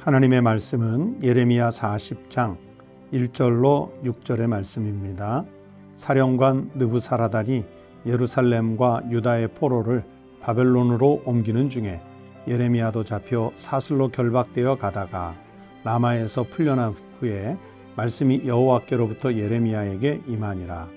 하나님의 말씀은 예레미야 40장 1절로 6절의 말씀입니다. 사령관 느부사라단이 예루살렘과 유다의 포로를 바벨론으로 옮기는 중에 예레미야도 잡혀 사슬로 결박되어 가다가 라마에서 풀려난 후에 말씀이 여호와께로부터 예레미야에게 임하니라.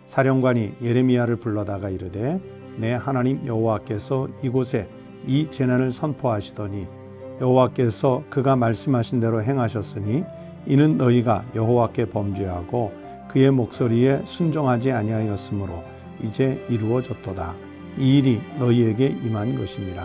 사령관이 예레미야를 불러다가 이르되 내 하나님 여호와께서 이곳에 이 재난을 선포하시더니 여호와께서 그가 말씀하신 대로 행하셨으니 이는 너희가 여호와께 범죄하고 그의 목소리에 순종하지 아니하였으므로 이제 이루어졌도다. 이 일이 너희에게 임한 것이니라.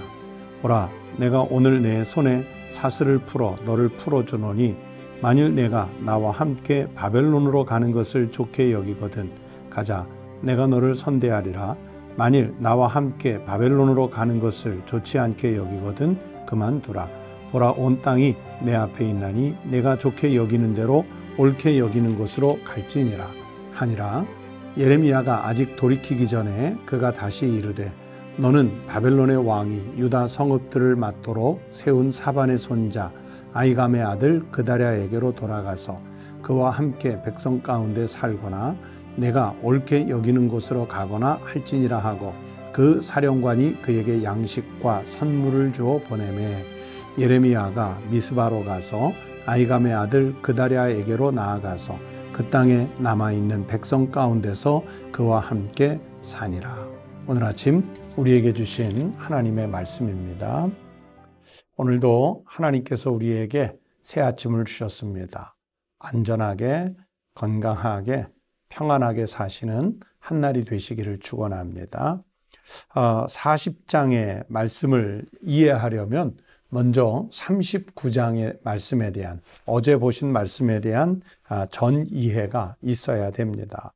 보라, 내가 오늘 내 손에 사슬을 풀어 너를 풀어주노니 만일 내가 나와 함께 바벨론으로 가는 것을 좋게 여기거든 가자, 내가 너를 선대하리라. 만일 나와 함께 바벨론으로 가는 것을 좋지 않게 여기거든 그만두라. 보라, 온 땅이 내 앞에 있나니 내가 좋게 여기는 대로 옳게 여기는 곳으로 갈지니라 하니라. 예레미야가 아직 돌이키기 전에 그가 다시 이르되 너는 바벨론의 왕이 유다 성읍들을 맞도록 세운 사반의 손자 아히감의 아들 그다랴에게로 돌아가서 그와 함께 백성 가운데 살거나 내가 옳게 여기는 곳으로 가거나 할지니라 하고 그 사령관이 그에게 양식과 선물을 주어 보내매 예레미야가 미스바로 가서 아히감의 아들 그다랴에게로 나아가서 그 땅에 남아있는 백성 가운데서 그와 함께 사니라. 오늘 아침 우리에게 주신 하나님의 말씀입니다. 오늘도 하나님께서 우리에게 새 아침을 주셨습니다. 안전하게, 건강하게, 평안하게 사시는 한날이 되시기를 축원합니다. 40장의 말씀을 이해하려면 먼저 39장의 말씀에 대한, 어제 보신 말씀에 대한 전 이해가 있어야 됩니다.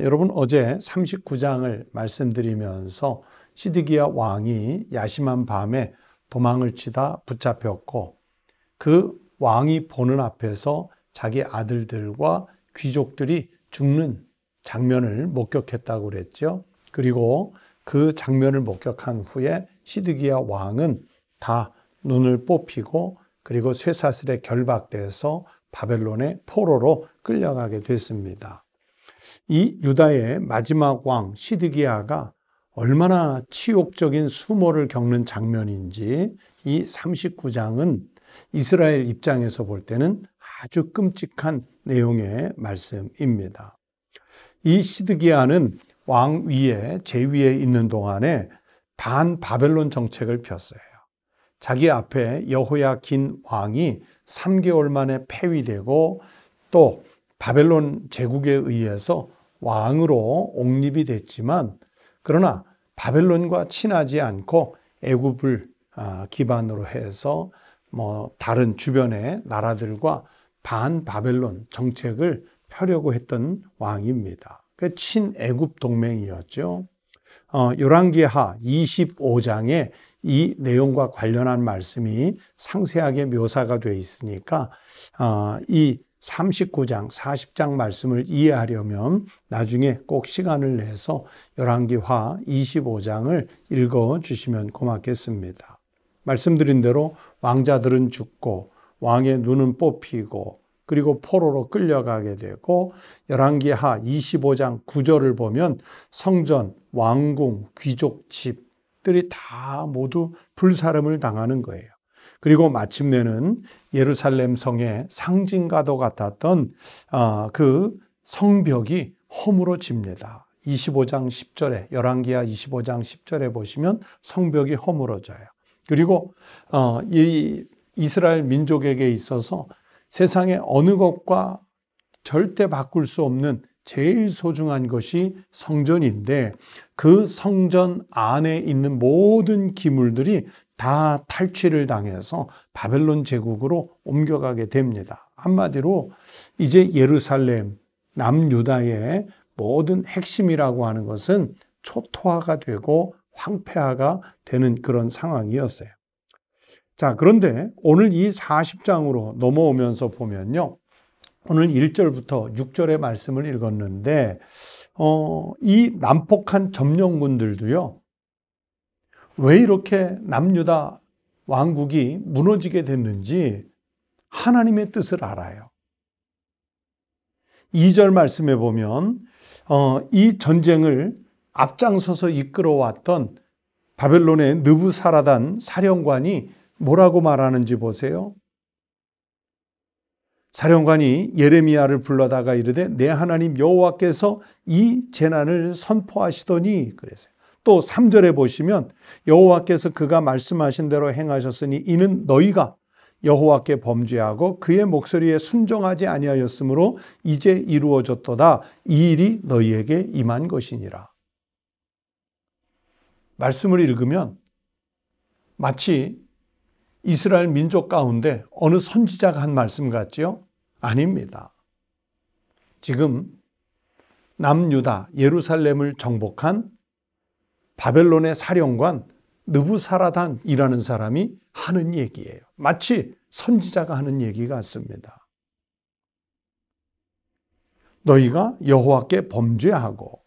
여러분, 어제 39장을 말씀드리면서 시드기야 왕이 야심한 밤에 도망을 치다 붙잡혔고 그 왕이 보는 앞에서 자기 아들들과 귀족들이 죽는 장면을 목격했다고 그랬죠. 그리고 그 장면을 목격한 후에 시드기야 왕은 다 눈을 뽑히고 그리고 쇠사슬에 결박돼서 바벨론의 포로로 끌려가게 됐습니다. 이 유다의 마지막 왕 시드기야가 얼마나 치욕적인 수모를 겪는 장면인지 이 39장은 이스라엘 입장에서 볼 때는 아주 끔찍한 내용의 말씀입니다. 이 시드기야는 왕 위에 제위에 있는 동안에 반바벨론 정책을 폈어요. 자기 앞에 여호야긴 왕이 3개월 만에 폐위되고 또 바벨론 제국에 의해서 왕으로 옹립이 됐지만 그러나 바벨론과 친하지 않고 애굽을 기반으로 해서 다른 주변의 나라들과 반바벨론 정책을 펴려고 했던 왕입니다. 그 친애굽 동맹이었죠. 열왕기하 25장에 이 내용과 관련한 말씀이 상세하게 묘사가 되어 있으니까 이 39장, 40장 말씀을 이해하려면 나중에 꼭 시간을 내서 열왕기하 25장을 읽어주시면 고맙겠습니다. 말씀드린 대로 왕자들은 죽고 왕의 눈은 뽑히고 그리고 포로로 끌려가게 되고 열왕기하 25장 9절을 보면 성전, 왕궁, 귀족 집들이 다 모두 불사름을 당하는 거예요. 그리고 마침내는 예루살렘 성의 상징과도 같았던 그 성벽이 허물어집니다. 25장 10절에 열왕기하 25장 10절에 보시면 성벽이 허물어져요. 그리고 이 이스라엘 민족에게 있어서 세상의 어느 것과 절대 바꿀 수 없는 제일 소중한 것이 성전인데 그 성전 안에 있는 모든 기물들이 다 탈취를 당해서 바벨론 제국으로 옮겨가게 됩니다. 한마디로 이제 예루살렘, 남유다의 모든 핵심이라고 하는 것은 초토화가 되고 황폐화가 되는 그런 상황이었어요. 자, 그런데 오늘 이 40장으로 넘어오면서 보면요. 오늘 1절부터 6절의 말씀을 읽었는데 이 난폭한 점령군들도요. 왜 이렇게 남유다 왕국이 무너지게 됐는지 하나님의 뜻을 알아요. 2절 말씀에 보면 이 전쟁을 앞장서서 이끌어왔던 바벨론의 느부사라단 사령관이 뭐라고 말하는지 보세요. 사령관이 예레미야를 불러다가 이르되 내 하나님 여호와께서 이 재난을 선포하시더니 그랬어요. 또 3절에 보시면 여호와께서 그가 말씀하신 대로 행하셨으니 이는 너희가 여호와께 범죄하고 그의 목소리에 순종하지 아니하였으므로 이제 이루어졌도다. 이 일이 너희에게 임한 것이니라. 말씀을 읽으면 마치 이스라엘 민족 가운데 어느 선지자가 한 말씀 같지요? 아닙니다. 지금 남유다 예루살렘을 정복한 바벨론의 사령관 느부사라단이라는 사람이 하는 얘기예요. 마치 선지자가 하는 얘기 같습니다. 너희가 여호와께 범죄하고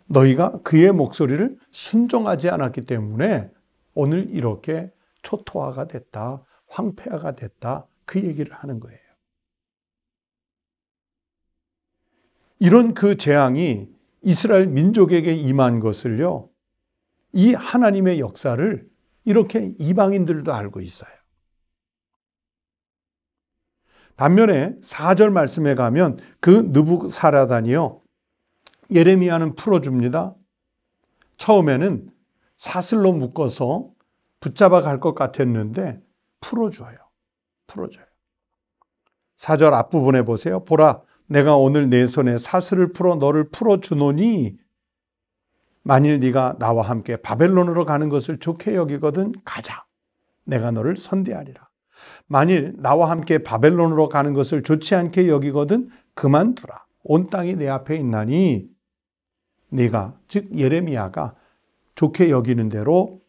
너희가 그의 목소리를 순종하지 않았기 때문에 오늘 이렇게 초토화가 됐다, 황폐화가 됐다, 그 얘기를 하는 거예요. 이런 그 재앙이 이스라엘 민족에게 임한 것을요, 이 하나님의 역사를 이렇게 이방인들도 알고 있어요. 반면에 4절 말씀에 가면 그 느부사라단이요, 예레미야는 풀어줍니다. 처음에는 사슬로 묶어서 붙잡아 갈 것 같았는데 풀어줘요. 4절 앞부분에 보세요. 보라, 내가 오늘 내 손에 사슬을 풀어 너를 풀어주노니 만일 네가 나와 함께 바벨론으로 가는 것을 좋게 여기거든 가자. 내가 너를 선대하리라. 만일 나와 함께 바벨론으로 가는 것을 좋지 않게 여기거든 그만두라. 온 땅이 내 앞에 있나니 네가 즉 예레미야가 좋게 여기는 대로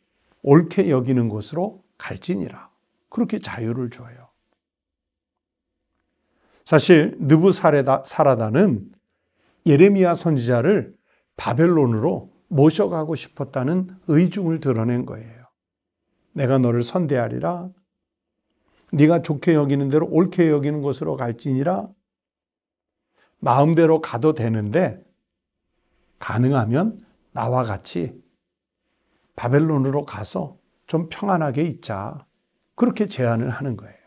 옳게 여기는 곳으로 갈지니라. 그렇게 자유를 줘요. 사실 느부사라단은 예레미야 선지자를 바벨론으로 모셔가고 싶었다는 의중을 드러낸 거예요. 내가 너를 선대하리라. 네가 좋게 여기는 대로 옳게 여기는 곳으로 갈지니라. 마음대로 가도 되는데 가능하면 나와 같이 바벨론으로 가서 좀 평안하게 있자. 그렇게 제안을 하는 거예요.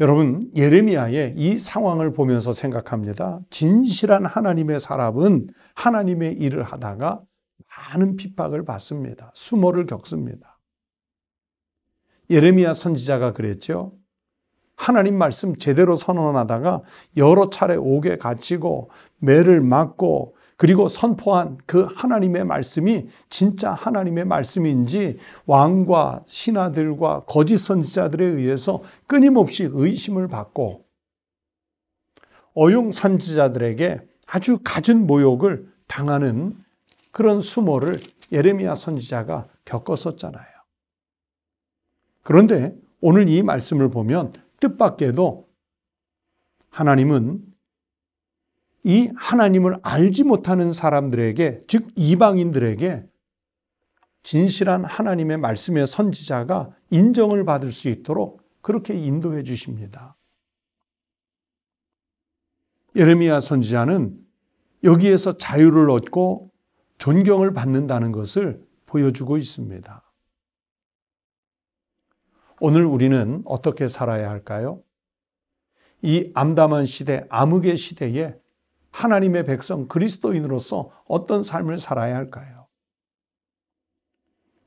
여러분, 예레미야의 이 상황을 보면서 생각합니다. 진실한 하나님의 사람은 하나님의 일을 하다가 많은 핍박을 받습니다. 수모를 겪습니다. 예레미야 선지자가 그랬죠. 하나님 말씀 제대로 선언하다가 여러 차례 옥에 갇히고 매를 맞고 그리고 선포한 그 하나님의 말씀이 진짜 하나님의 말씀인지 왕과 신하들과 거짓 선지자들에 의해서 끊임없이 의심을 받고 어용 선지자들에게 아주 갖은 모욕을 당하는 그런 수모를 예레미야 선지자가 겪었었잖아요. 그런데 오늘 이 말씀을 보면 뜻밖에도 하나님은 이 하나님을 알지 못하는 사람들에게, 즉 이방인들에게 진실한 하나님의 말씀의 선지자가 인정을 받을 수 있도록 그렇게 인도해 주십니다. 예레미야 선지자는 여기에서 자유를 얻고 존경을 받는다는 것을 보여주고 있습니다. 오늘 우리는 어떻게 살아야 할까요? 이 암담한 시대, 암흑의 시대에 하나님의 백성 그리스도인으로서 어떤 삶을 살아야 할까요?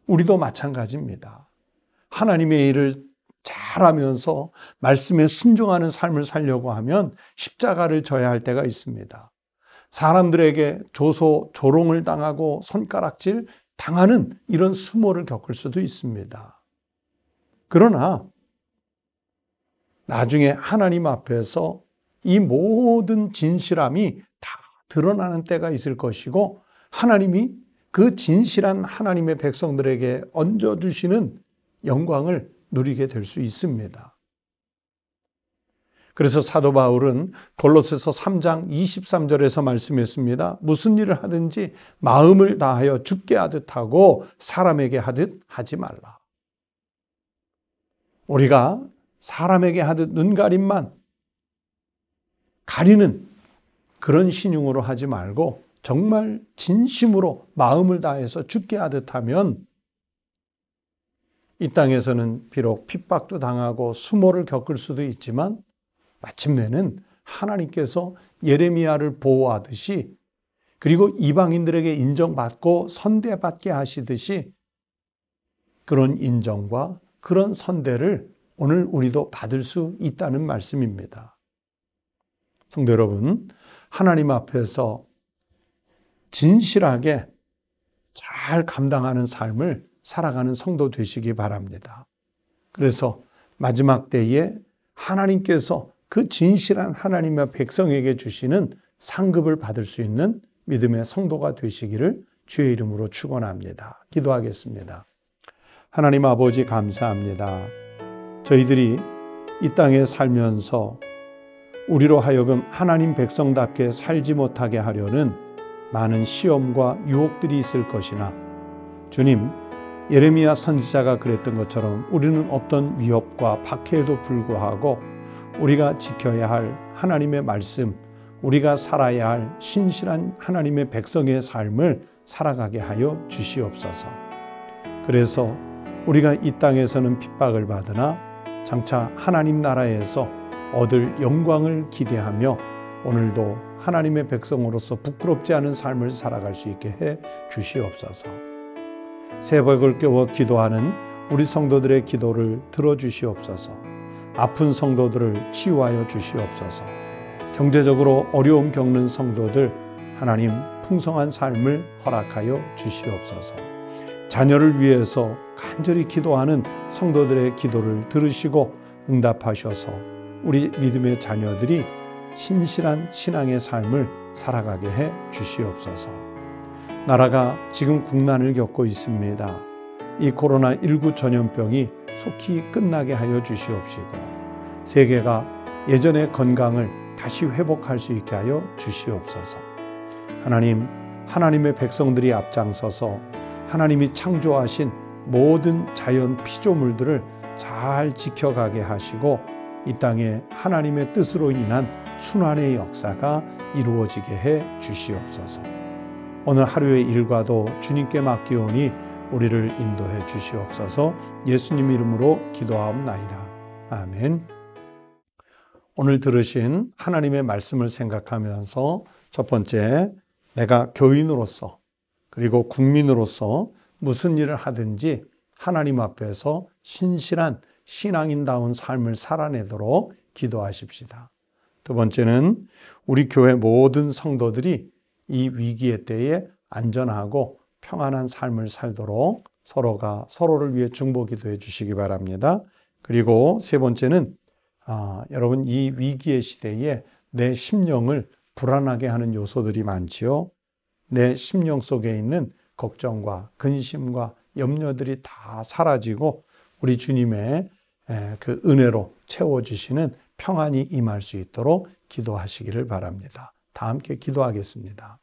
우리도 마찬가지입니다. 하나님의 일을 잘하면서 말씀에 순종하는 삶을 살려고 하면 십자가를 져야 할 때가 있습니다. 사람들에게 조롱을 당하고 손가락질 당하는 이런 수모를 겪을 수도 있습니다. 그러나 나중에 하나님 앞에서 이 모든 진실함이 다 드러나는 때가 있을 것이고 하나님이 그 진실한 하나님의 백성들에게 얹어주시는 영광을 누리게 될 수 있습니다. 그래서 사도 바울은 골로새서 3장 23절에서 말씀했습니다. 무슨 일을 하든지 마음을 다하여 주께 하듯 하고 사람에게 하듯 하지 말라. 우리가 사람에게 하듯 눈가림만 가리는 그런 신용으로 하지 말고 정말 진심으로 마음을 다해서 죽게 하듯 하면 이 땅에서는 비록 핍박도 당하고 수모를 겪을 수도 있지만 마침내는 하나님께서 예레미야를 보호하듯이 그리고 이방인들에게 인정받고 선대받게 하시듯이 그런 인정과 그런 선대를 오늘 우리도 받을 수 있다는 말씀입니다. 성도 여러분, 하나님 앞에서 진실하게 잘 감당하는 삶을 살아가는 성도 되시기 바랍니다. 그래서 마지막 때에 하나님께서 그 진실한 하나님의 백성에게 주시는 상급을 받을 수 있는 믿음의 성도가 되시기를 주의 이름으로 축원합니다. 기도하겠습니다. 하나님 아버지 감사합니다. 저희들이 이 땅에 살면서 우리로 하여금 하나님 백성답게 살지 못하게 하려는 많은 시험과 유혹들이 있을 것이나 주님, 예레미야 선지자가 그랬던 것처럼 우리는 어떤 위협과 박해에도 불구하고 우리가 지켜야 할 하나님의 말씀, 우리가 살아야 할 신실한 하나님의 백성의 삶을 살아가게 하여 주시옵소서. 그래서 우리가 이 땅에서는 핍박을 받으나 장차 하나님 나라에서 얻을 영광을 기대하며 오늘도 하나님의 백성으로서 부끄럽지 않은 삶을 살아갈 수 있게 해 주시옵소서. 새벽을 깨워 기도하는 우리 성도들의 기도를 들어주시옵소서. 아픈 성도들을 치유하여 주시옵소서. 경제적으로 어려움 겪는 성도들 하나님 풍성한 삶을 허락하여 주시옵소서. 자녀를 위해서 간절히 기도하는 성도들의 기도를 들으시고 응답하셔서 우리 믿음의 자녀들이 신실한 신앙의 삶을 살아가게 해 주시옵소서. 나라가 지금 국난을 겪고 있습니다. 이 코로나19 전염병이 속히 끝나게 하여 주시옵시고 세계가 예전의 건강을 다시 회복할 수 있게 하여 주시옵소서. 하나님, 하나님의 백성들이 앞장서서 하나님이 창조하신 모든 자연 피조물들을 잘 지켜가게 하시고 이 땅에 하나님의 뜻으로 인한 순환의 역사가 이루어지게 해 주시옵소서. 오늘 하루의 일과도 주님께 맡기오니 우리를 인도해 주시옵소서. 예수님 이름으로 기도하옵나이다. 아멘. 오늘 들으신 하나님의 말씀을 생각하면서 첫 번째, 내가 교인으로서 그리고 국민으로서 무슨 일을 하든지 하나님 앞에서 신실한 신앙인다운 삶을 살아내도록 기도하십시다. 두 번째는 우리 교회 모든 성도들이 이 위기의 때에 안전하고 평안한 삶을 살도록 서로가 서로를 위해 중보 기도해 주시기 바랍니다. 그리고 세 번째는 여러분, 이 위기의 시대에 내 심령을 불안하게 하는 요소들이 많지요. 내 심령 속에 있는 걱정과 근심과 염려들이 다 사라지고 우리 주님의 그 은혜로 채워주시는 평안이 임할 수 있도록 기도하시기를 바랍니다. 다 함께 기도하겠습니다.